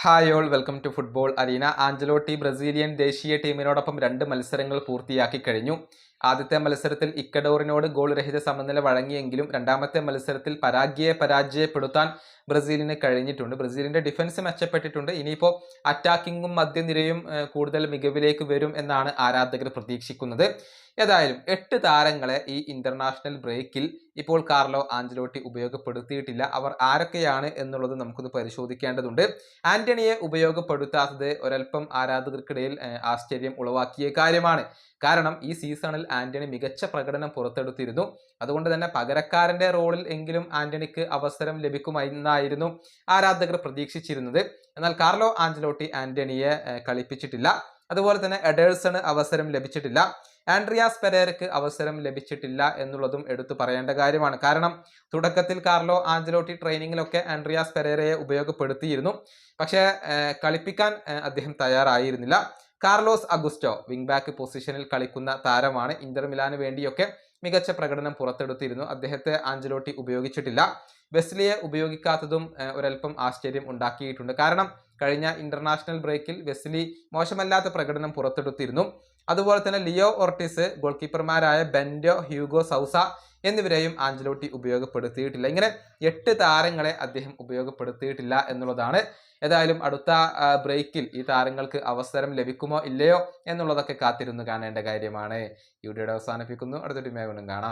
Hi all, welcome to football arena. Ancelotti Brazilian ദേശീയ ടീമിനോടൊപ്പം 2 മത്സരങ്ങൾ പൂർത്തിയാക്കി കഴിഞ്ഞു. ആദ്യത്തെ മത്സരത്തിൽ ഇക്വഡോറിനോട് ഗോൾ രഹിത സമനില വഴങ്ങിയെങ്കിലും രണ്ടാമത്തെ മത്സരത്തിൽ പരാഗ്വയെ പരാജയപ്പെടുത്താൻ ബ്രസീലിന് കഴിഞ്ഞിട്ടുണ്ട്. ബ്രസീലിന്റെ ഡിഫൻസ് മെച്ചപ്പെട്ടിട്ടുണ്ട്. ഇനിയിപ്പോൾ അറ്റാക്കിങ്ങും മധ്യനിരയും കൂടുതൽ മികവിലേക്ക് വരും എന്നാണ് ആരാധകർ പ്രതീക്ഷിക്കുന്നത്. ഏതായാലും 8 താരങ്ങളെ ഈ ഇന്റർനാഷണൽ ബ്രേക്കിൽ ഇപ്പോൾ കാർലോ ആഞ്ചലോട്ടി ഉപയോഗപ്പെടുത്തിയിട്ടില്ല. അവർ ആരൊക്കെയാണ് എന്നുള്ളത് നമുക്കൊന്ന് പരിശോധിക്കേണ്ടതുണ്ട്. ആന്റണിയെ ഉപയോഗപ്പെടുത്താത്തത് ഒരൽപ്പം ആരാധകർക്കിടയിൽ ആശ്ചര്യം ഉളവാക്കിയ കാര്യമാണ്. കാരണം ഈ സീസണിൽ ആന്റണി മികച്ച പ്രകടനം പുറത്തെടുത്തിരുന്നു. അതുകൊണ്ട് തന്നെ പകരക്കാരന്റെ റോളിൽ എങ്കിലും ആന്റണിക്ക് അവസരം ലഭിക്കുമെന്നായിരുന്നു ആരാധകർ പ്രതീക്ഷിച്ചിരുന്നത്. എന്നാൽ കാർലോ ആഞ്ചലോട്ടി ആന്റണിയെ കളിപ്പിച്ചിട്ടില്ല. അതുപോലെ തന്നെ എഡേഴ്സണ് അവസരം ലഭിച്ചിട്ടില്ല. ആൻഡ്രിയാസ് പെരേരയ്ക്ക് അവസരം ലഭിച്ചിട്ടില്ല എന്നുള്ളതും എടുത്തു പറയേണ്ട കാര്യമാണ്. കാരണം തുടക്കത്തിൽ കാർലോ ആഞ്ചലോട്ടി ട്രെയിനിങ്ങിലൊക്കെ ആൻഡ്രിയാസ് പെരേരയെ ഉപയോഗപ്പെടുത്തിയിരുന്നു. പക്ഷേ കളിപ്പിക്കാൻ അദ്ദേഹം തയ്യാറായിരുന്നില്ല. കാർലോസ് അഗുസ്റ്റോ വിംഗ് ബാക്ക് പൊസിഷനിൽ കളിക്കുന്ന താരമാണ്. ഇന്റർ മിലാന് വേണ്ടിയൊക്കെ മികച്ച പ്രകടനം പുറത്തെടുത്തിരുന്നു. അദ്ദേഹത്തെ ആഞ്ചലോട്ടി ഉപയോഗിച്ചിട്ടില്ല. വെസ്ലിയെ ഉപയോഗിക്കാത്തതും ഒരൽപ്പം ആശ്ചര്യം ഉണ്ടാക്കിയിട്ടുണ്ട്. കാരണം കഴിഞ്ഞ ഇന്റർനാഷണൽ ബ്രേക്കിൽ വെസ്ലി മോശമല്ലാത്ത പ്രകടനം പുറത്തെടുത്തിരുന്നു. അതുപോലെ തന്നെ ലിയോ ഓർട്ടിസ്, ഗോൾ കീപ്പർമാരായ ബെൻഡോ, ഹ്യൂഗോ സൗസ എന്നിവരെയും ആഞ്ചലോട്ടി ഉപയോഗപ്പെടുത്തിയിട്ടില്ല. ഇങ്ങനെ 8 താരങ്ങളെ അദ്ദേഹം ഉപയോഗപ്പെടുത്തിയിട്ടില്ല എന്നുള്ളതാണ്. ഏതായാലും അടുത്ത ബ്രേക്കിൽ ഈ താരങ്ങൾക്ക് അവസരം ലഭിക്കുമോ ഇല്ലയോ എന്നുള്ളതൊക്കെ കാത്തിരുന്ന് കാണേണ്ട കാര്യമാണ്. ഈ വീഡിയോയുടെ അവസാനിപ്പിക്കുന്നു. അടുത്ത ടീമിനെ വീണ്ടും കാണാം.